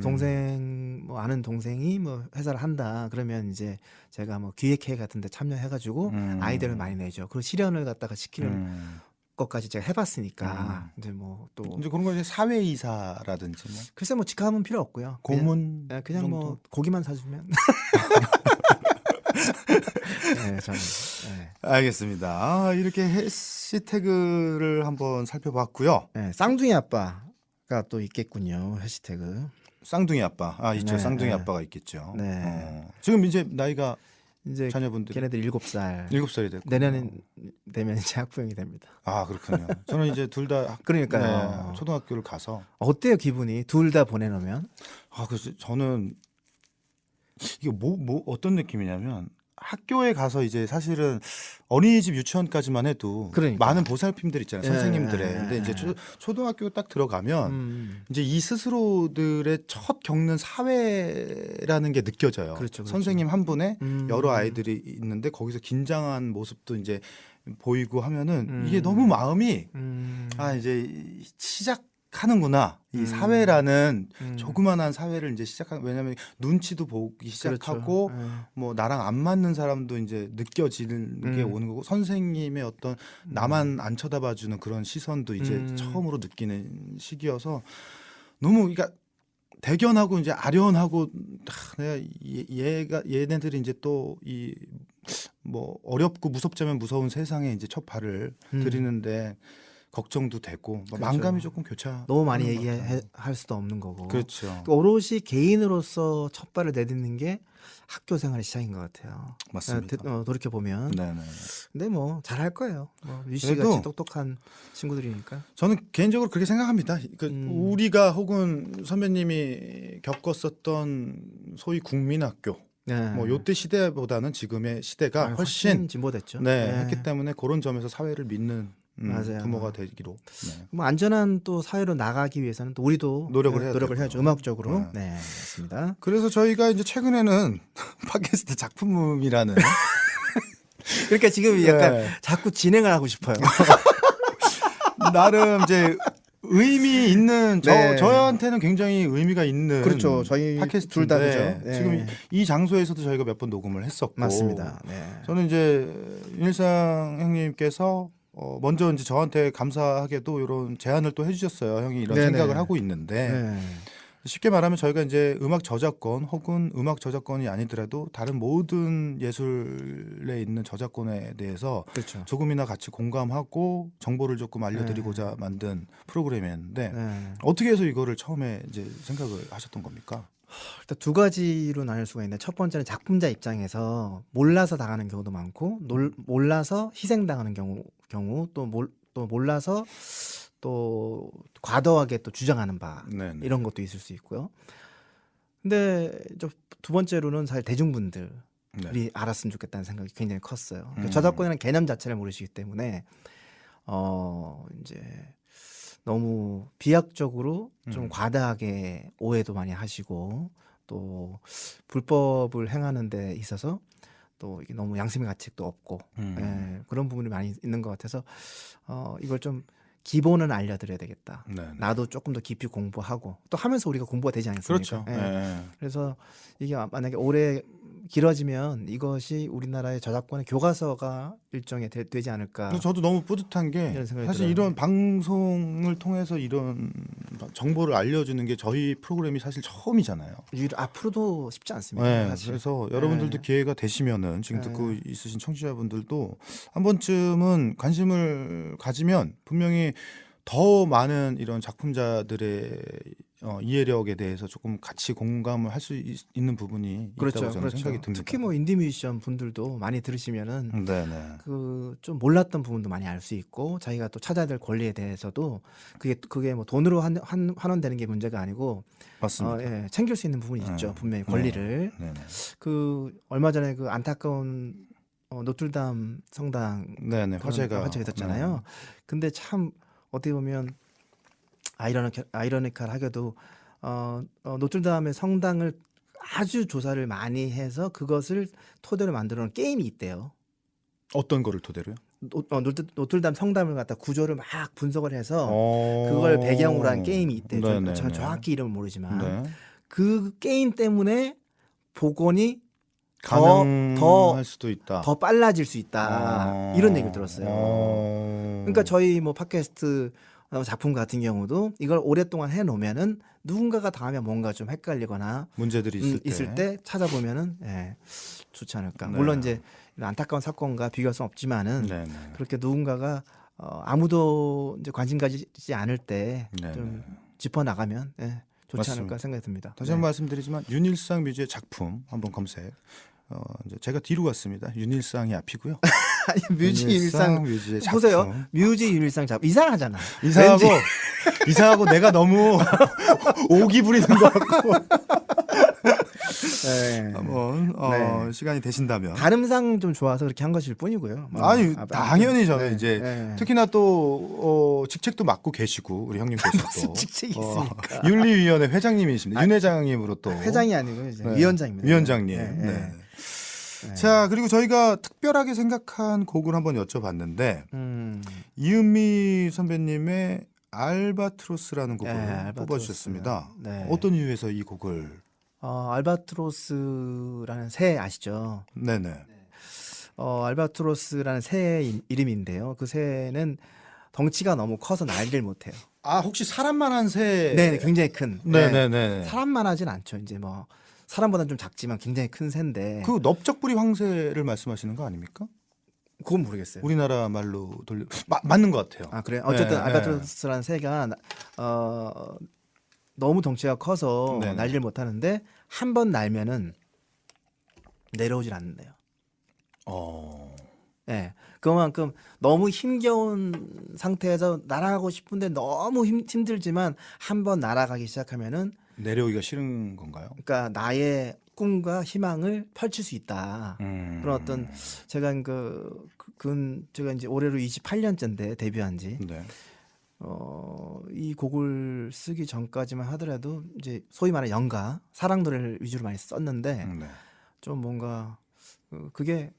아는 동생이 뭐 회사를 한다 그러면 이제 제가 뭐 기획회 같은데 참여해가지고 아이디어를 많이 내죠. 그리고 실현을 갖다가 시키는 것까지 제가 해봤으니까 이제 뭐 또 이제 그런 거 이제 사회이사라든지 뭐 글쎄 뭐 직함은 필요 없고요. 고문 그냥 뭐 정도? 고기만 사주면. 네, 저는. 네. 알겠습니다. 이렇게 해시태그를 한번 살펴봤고요. 네, 쌍둥이 아빠가 또 있겠군요. 해시태그. 쌍둥이 아빠. 있죠. 네, 쌍둥이 네. 아빠가 있겠죠. 네. 지금 이제 나이가 이제 자녀분들이 걔네들 7살. 7살이 됐고. 내년에 되면 이제 학부형이 됩니다. 그렇군요. 저는 이제 둘 다 그러니까요. 초등학교를 가서 어때요 기분이? 둘 다 보내놓으면? 그래서 저는 이게 어떤 느낌이냐면 학교에 가서 이제 사실은 어린이집 유치원까지만 해도 그러니까. 많은 보살핌들 있잖아요. 선생님들의. 예, 근데 이제 초등학교 딱 들어가면 음. 이제 이 스스로들의 첫 겪는 사회라는 게 느껴져요. 그렇죠. 선생님 한 분에 음. 여러 아이들이 있는데 거기서 긴장한 모습도 이제 보이고 하면은 이게 음. 너무 마음이 이제 시작하는구나. 이 사회라는 조그만한 사회를 이제 왜냐면 눈치도 보기 시작하고 그렇죠. 뭐 나랑 안 맞는 사람도 이제 느껴지는 게 오는 거고 선생님의 어떤 나만 안 쳐다봐주는 그런 시선도 이제 처음으로 느끼는 시기여서 너무 그러니까 대견하고 이제 아련하고 내가 얘네들이 이제 또 이 뭐 어렵고 무섭자면 무서운 세상에 이제 첫 발을 들이는데 걱정도 되고 그렇죠. 망감이 조금 교차. 너무 많이 얘기할 수도 없는 거고. 그렇죠. 그 오롯이 개인으로서 첫 발을 내딛는 게 학교 생활의 시작인 것 같아요. 맞습니다. 돌이켜 보면. 네네. 근데 뭐 잘할 거예요. 유씨 그래도 같이 똑똑한 친구들이니까. 저는 개인적으로 그렇게 생각합니다. 우리가 혹은 선배님이 겪었었던 소위 국민학교, 네. 뭐 요때 시대보다는 지금의 시대가 훨씬 진보됐죠. 했기 때문에 그런 점에서 사회를 믿는 맞아요. 부모가 되기로. 네. 뭐 안전한 또 사회로 나가기 위해서는 또 우리도 노력을 해야 노력을 되고요. 해야죠. 음악적으로. 네. 네, 맞습니다. 그래서 저희가 이제 최근에는 팟캐스트 작품이라는 그러니까 지금 약간 네. 자꾸 진행을 하고 싶어요. 나름 이제 의미 있는 네. 저한테는 굉장히 의미가 있는 그렇죠. 저희 팟캐스트 둘 다 그죠. 네. 지금 이 장소에서도 저희가 몇 번 녹음을 했었고 맞습니다. 네. 저는 이제 윤일상 형님께서 먼저 이제 저한테 감사하게도 이런 제안을 또 해주셨어요. 형이 이런 네네. 생각을 하고 있는데 네. 쉽게 말하면 저희가 이제 음악 저작권 혹은 음악 저작권이 아니더라도 다른 모든 예술에 있는 저작권에 대해서 그렇죠. 조금이나 같이 공감하고 정보를 조금 알려드리고자 만든 프로그램이었는데 네. 어떻게 해서 이거를 처음에 이제 생각을 하셨던 겁니까? 일단 두 가지로 나눌 수가 있는데 첫 번째는 작품자 입장에서 몰라서 당하는 경우도 많고 몰라서 희생당하는 경우 또 몰라서 또 과도하게 또 주장하는 바 네네. 이런 것도 있을 수 있고요. 근데 두 번째로는 사실 대중분들이 네. 알았으면 좋겠다는 생각이 굉장히 컸어요. 그러니까 저작권이라는 개념 자체를 모르시기 때문에 이제 너무 비약적으로 좀 과다하게 오해도 많이 하시고 또 불법을 행하는 데 있어서 또 이게 너무 양심의 가책도 없고 그런 부분이 많이 있는 것 같아서 이걸 좀 기본은 알려드려야 되겠다. 네네. 나도 조금 더 깊이 공부하고 또 하면서 우리가 공부가 되지 않겠습니까? 그렇죠. 예. 네. 그래서 이게 만약에 오래 길어지면 이것이 우리나라의 저작권의 교과서가 일종의 되지 않을까. 근데 저도 너무 뿌듯한 게 이런 생각이 사실 들어요. 이런 방송을 통해서 이런 정보를 알려주는 게 저희 프로그램이 사실 처음이잖아요. 앞으로도 쉽지 않습니다. 네, 사실. 그래서 여러분들도 기회가 되시면은 지금 듣고 있으신 청취자분들도 한 번쯤은 관심을 가지면 분명히 더 많은 이런 작품자들의 이해력에 대해서 조금 같이 공감을 할 수 있는 부분이 있다고 저는 생각이 듭니다. 특히 뭐 인디 뮤지션 분들도 많이 들으시면은 네네. 그 좀 몰랐던 부분도 많이 알 수 있고 자기가 또 찾아야 될 권리에 대해서도 그게 뭐 돈으로 환원되는 게 문제가 아니고 맞습니다. 챙길 수 있는 부분이 있죠. 분명히 권리를. 네네. 그 얼마 전에 그 안타까운 노틀담 성당 네네. 화제가 됐잖아요. 근데 참 어떻게 보면 아이러니컬하게도 노틀담의 성당을 아주 조사를 많이 해서 그것을 토대로 만들어 놓은 게임이 있대요. 어떤 거를 토대로요? 노틀담 성담을 갖다 구조를 막 분석을 해서 그걸 배경으로 한 게임이 있대요. 네네네. 제가 정확히 이름은 모르지만 네. 그 게임 때문에 복원이 가능할 수도 있다. 더 빨라질 수 있다. 이런 얘기를 들었어요. 그러니까 저희 뭐 팟캐스트 작품 같은 경우도 이걸 오랫동안 해놓으면은 누군가가 다음에 뭔가 좀 헷갈리거나 문제들이 있을 때 찾아보면은 예, 좋지 않을까. 네. 물론 이제 이런 안타까운 사건과 비교할 수는 없지만은 네네. 그렇게 누군가가 아무도 이제 관심 가지지 않을 때 네네. 좀 짚어 나가면 예, 좋지 맞습니다. 않을까 생각이 듭니다. 다시 한번 말씀드리지만 윤일상 뮤지의 작품 한번 검색. 이제 제가 뒤로 갔습니다. 윤일상이 앞이고요. 아니, 뮤지 일상 뮤지의 작품. 보세요. 뮤지 일상 작품 이상하잖아. 이상하고 내가 너무 오기 부리는 것 같고. 네. 한번 네. 시간이 되신다면. 발음상 좀 좋아서 그렇게 한 것일 뿐이고요. 뭐, 아니 당연히 저는 네, 이제 네. 특히나 또 직책도 맡고 계시고 우리 형님께서 무슨 또 직책이 있습니까? 윤리위원회 회장님이십니다. 윤 회장님으로 또 회장이 아니고 이제 네. 위원장입니다. 위원장님. 네, 네. 네. 네. 자 그리고 저희가 특별하게 생각한 곡을 한번 여쭤봤는데 이은미 선배님의 알바트로스라는 곡을 네, 알바트로스. 뽑아주셨습니다. 네. 어떤 이유에서 이 곡을? 알바트로스라는 새 아시죠? 네네. 알바트로스라는 새의 이름인데요. 그 새는 덩치가 너무 커서 날개를 못해요. 아 혹시 사람만한 새? 네, 굉장히 큰. 네네네. 사람만 하진 않죠. 이제 뭐 사람보다는 좀 작지만 굉장히 큰 새인데. 그 넓적부리 황새를 말씀하시는 거 아닙니까? 그건 모르겠어요. 우리나라 말로 맞는 것 같아요. 아 그래? 어쨌든 네, 알바트로스라는 새가 너무 덩치가 커서 네네. 날지를 못하는데 한 번 날면은 내려오질 않는데요. 네, 그만큼 너무 힘겨운 상태에서 날아가고 싶은데 너무 힘들지만 한 번 날아가기 시작하면은 내려오기가 싫은 건가요? 그러니까 나의 꿈과 희망을 펼칠 수 있다. 그런 어떤 제가 제가 이제 올해로 28년째인데 데뷔한 지. 네. 이 곡을 쓰기 전까지만 하더라도 이제 소위 말하는 연가, 사랑 노래를 위주로 많이 썼는데 네. 좀 뭔가 그게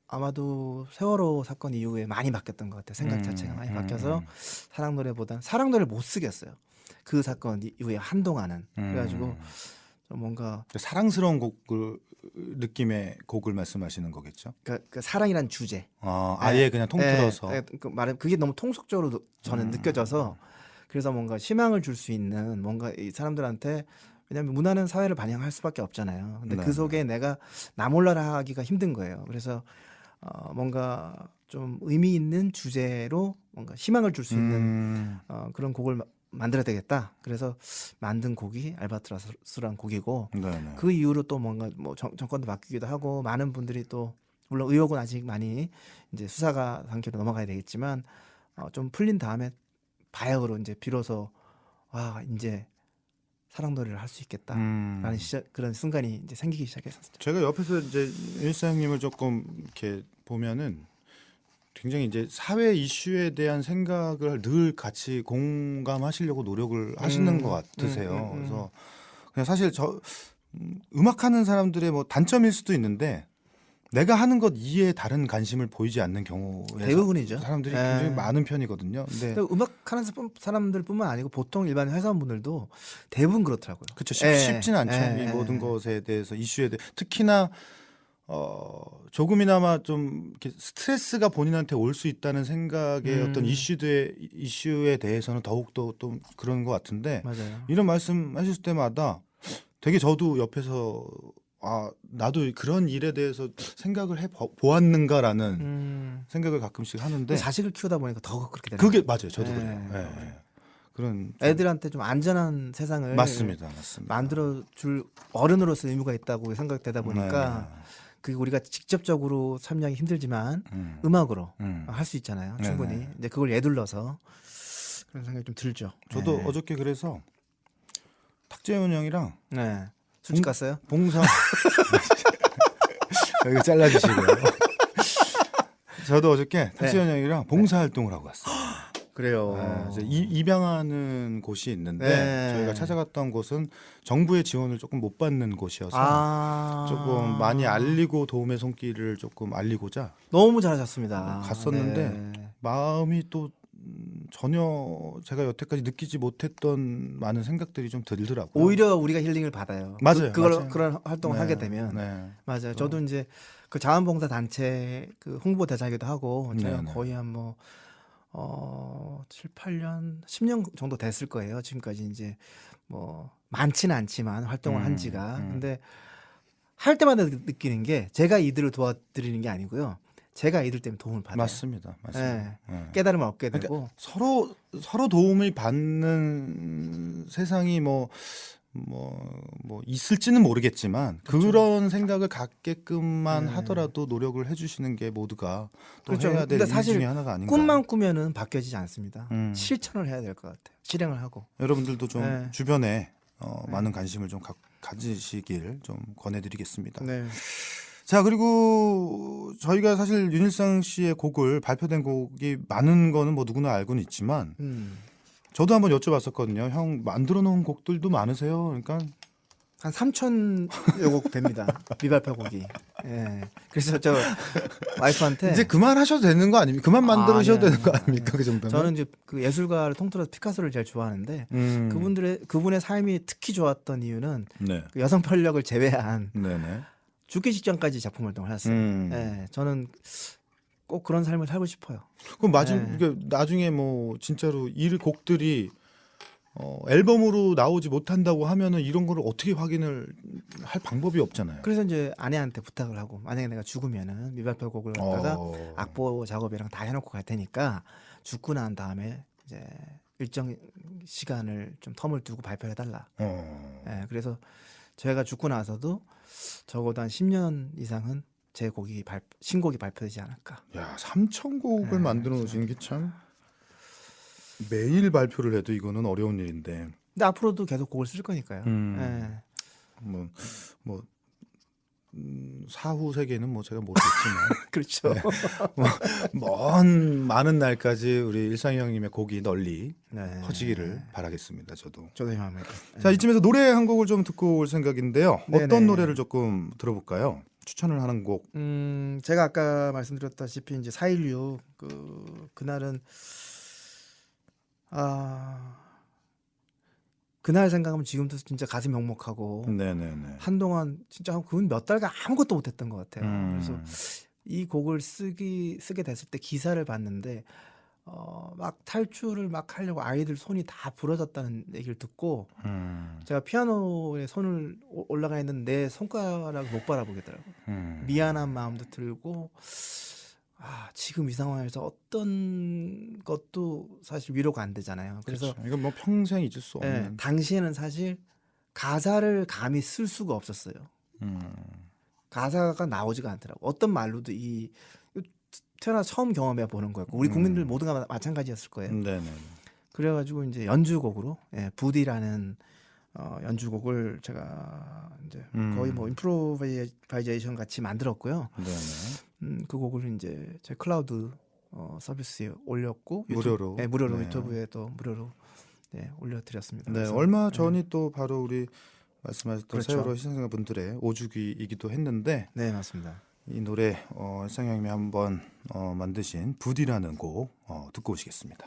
아마도 세월호 사건 이후에 많이 바뀌었던 것 같아요. 생각 자체가 많이 바뀌어서 사랑 노래를 못 쓰겠어요. 그 사건 이후에 한동안은 그래가지고 좀 뭔가 사랑스러운 곡을 느낌의 곡을 말씀하시는 거겠죠? 그 사랑이란 주제. 아예 그냥 통틀어서. 그게 너무 통속적으로 저는 느껴져서 그래서 뭔가 희망을 줄 수 있는 뭔가 이 사람들한테 왜냐하면 문화는 사회를 반영할 수밖에 없잖아요. 근데 네. 그 속에 내가 나 몰라라 하기가 힘든 거예요. 그래서 뭔가 좀 의미 있는 주제로 뭔가 희망을 줄 수 있는 그런 곡을 만들어야 되겠다. 그래서 만든 곡이 알바트로스라는 곡이고 네네. 그 이후로 또 뭔가 뭐 정권도 바뀌기도 하고 많은 분들이 또 물론 의혹은 아직 많이 이제 수사가 단계로 넘어가야 되겠지만 좀 풀린 다음에 바야흐로 이제 비로소 이제 사랑 노래를 할 수 있겠다라는 그런 순간이 이제 생기기 시작했었죠. 제가 옆에서 이제 일상님을 조금 이렇게 보면은 굉장히 이제 사회 이슈에 대한 생각을 늘 같이 공감하시려고 노력을 하시는 것 같으세요. 그래서 그냥 사실 음악하는 사람들의 뭐 단점일 수도 있는데 내가 하는 것 이외에 다른 관심을 보이지 않는 경우에 대부분이죠. 사람들이 네. 굉장히 많은 편이거든요. 근데 음악하는 사람들뿐만 아니고 보통 일반 회사원분들도 대부분 그렇더라고요. 그렇죠. 예. 쉽진 않죠. 예. 이 모든 것에 대해서 이슈에 대해 특히나 조금이나마 좀 이렇게 스트레스가 본인한테 올 수 있다는 생각의 어떤 이슈에 대해서는 더욱더 또 그런 것 같은데 맞아요. 이런 말씀 하실 때마다 되게 저도 옆에서 나도 그런 일에 대해서 생각을 해 보았는가라는 생각을 가끔씩 하는데 자식을 키우다 보니까 더 그렇게 되는 그게 거예요. 맞아요. 저도 네. 그래요. 예. 그런 애들한테 좀 안전한 세상을 맞습니다. 만들어 줄 어른으로서 의무가 있다고 생각되다 보니까 그게 우리가 직접적으로 참여하기 힘들지만 음악으로 할 수 있잖아요. 충분히. 네네. 이제 그걸 예둘러서 그런 생각이 좀 들죠. 저도 네. 어저께 그래서 탁재훈 형이랑 네. 술집 갔어요? 봉사 이거 잘라주시고요. 저도 어저께 탁재훈 형이랑 봉사 활동을 하고 왔어요. 그래요. 이제 입양하는 곳이 있는데 네. 저희가 찾아갔던 곳은 정부의 지원을 조금 못 받는 곳이어서 조금 많이 알리고 도움의 손길을 조금 알리고자 너무 잘하셨습니다. 갔었는데 네. 마음이 또 전혀 제가 여태까지 느끼지 못했던 많은 생각들이 좀 들더라고요. 오히려 우리가 힐링을 받아요. 맞아요, 맞아요. 그런 활동을 네, 하게 되면 네. 맞아요. 저도 이제 그 자원봉사 단체 그 홍보 대사기도 하고 제가 네네. 거의 한 7, 8년, 10년 정도 됐을 거예요. 지금까지 이제 뭐 많지는 않지만 활동을 한 지가. 근데 할 때마다 느끼는 게 제가 이들을 도와드리는 게 아니고요. 제가 이들 때문에 도움을 받아요. 맞습니다. 맞습니다. 예. 네. 깨달음을 얻게 그러니까 되고 서로 도움을 받는 세상이 뭐 있을지는 모르겠지만 그렇죠. 그런 생각을 갖게끔만 네. 하더라도 노력을 해주시는 게 모두가 또 그렇죠. 해야 될 근데 일 사실 중에 하나가 아닌가. 꿈만 꾸면은 바뀌어지지 않습니다. 실천을 실천을 해야 될 것 같아요. 실행을 하고. 여러분들도 좀 네. 주변에 많은 관심을 좀 가지시길 좀 권해드리겠습니다. 네. 자, 그리고 저희가 사실 윤일상 씨의 곡을 발표된 곡이 많은 거는 뭐 누구나 알고는 있지만 저도 한번 여쭤봤었거든요. 형 만들어 놓은 곡들도 많으세요? 그러니까 한 3,000여 곡 됩니다. 미발표 곡이. 예. 그래서 저 와이프한테 이제 그만하셔도 되는 거 아닙니까? 그만 만들으셔도 아니요, 되는 거 아니요. 아닙니까? 그 정도면? 저는 이제 그 예술가를 통틀어서 피카소를 제일 좋아하는데 그분의 삶이 특히 좋았던 이유는 네. 그 여성 편력을 제외한 네네. 죽기 직전까지 작품 활동을 하셨어요. 예. 저는 꼭 그런 삶을 살고 싶어요. 그럼 네. 나중에 뭐 진짜로 이 곡들이 앨범으로 나오지 못한다고 하면은 이런 거를 어떻게 확인을 할 방법이 없잖아요. 그래서 이제 아내한테 부탁을 하고 만약에 내가 죽으면은 미발표 곡을 갖다가 어. 악보 작업이랑 다 해놓고 갈 테니까 죽고 난 다음에 이제 일정 시간을 좀 텀을 두고 발표해달라. 예, 그래서 저희가 죽고 나서도 적어도 한 10년 이상은 제 신곡이 발표되지 않을까. 야, 3,000곡을 네, 만들어 놓으시는 게 참 매일 발표를 해도 이거는 어려운 일인데. 근데 앞으로도 계속 곡을 쓸 거니까요. 예. 뭐 사후 세계는 뭐 제가 모르겠지만 그렇죠. 먼 많은 날까지 우리 일상이 형님의 곡이 널리 네. 퍼지기를 바라겠습니다. 저도. 저도 희망합니다. 자, 이쯤에서 노래 한 곡을 좀 듣고 올 생각인데요. 네네. 어떤 노래를 조금 들어볼까요? 추천을 하는 곡. 제가 아까 말씀드렸다시피 이제 4.16 그날은 그날 생각하면 지금도 진짜 가슴이 먹먹하고 네네네. 한동안 진짜 그건 몇 달간 아무것도 못했던 것 같아요. 그래서 음. 이 곡을 쓰게 됐을 때 기사를 봤는데 막 탈출을 막 하려고 아이들 손이 다 부러졌다는 얘기를 듣고 제가 피아노에 손을 올라가 있는 내 손가락을 못 바라보겠더라고요. 미안한 마음도 들고 지금 이 상황에서 어떤 것도 사실 위로가 안 되잖아요. 그래서 그렇죠. 이건 뭐 평생 잊을 수 예, 없는. 당시에는 사실 가사를 감히 쓸 수가 없었어요. 가사가 나오지가 않더라고. 어떤 말로도 태어나서 처음 경험해 보는 거였고 우리 국민들 모두가 마찬가지였을 거예요. 네네. 그래가지고 이제 연주곡으로 부디라는 연주곡을 제가 이제 거의 뭐 임프로바이제이션 같이 만들었고요. 네네. 그 곡을 이제 제 클라우드 서비스에 올렸고 무료로. 네, 무료로 네. 유튜브에도 무료로 올려드렸습니다. 네, 그래서 얼마 전이 또 바로 우리 말씀하셨던 그렇죠. 세월호 희생자 분들의 5주기이기도 했는데 네, 맞습니다. 이 노래 일상 형님이 한번 만드신 부디라는 곡 듣고 오시겠습니다.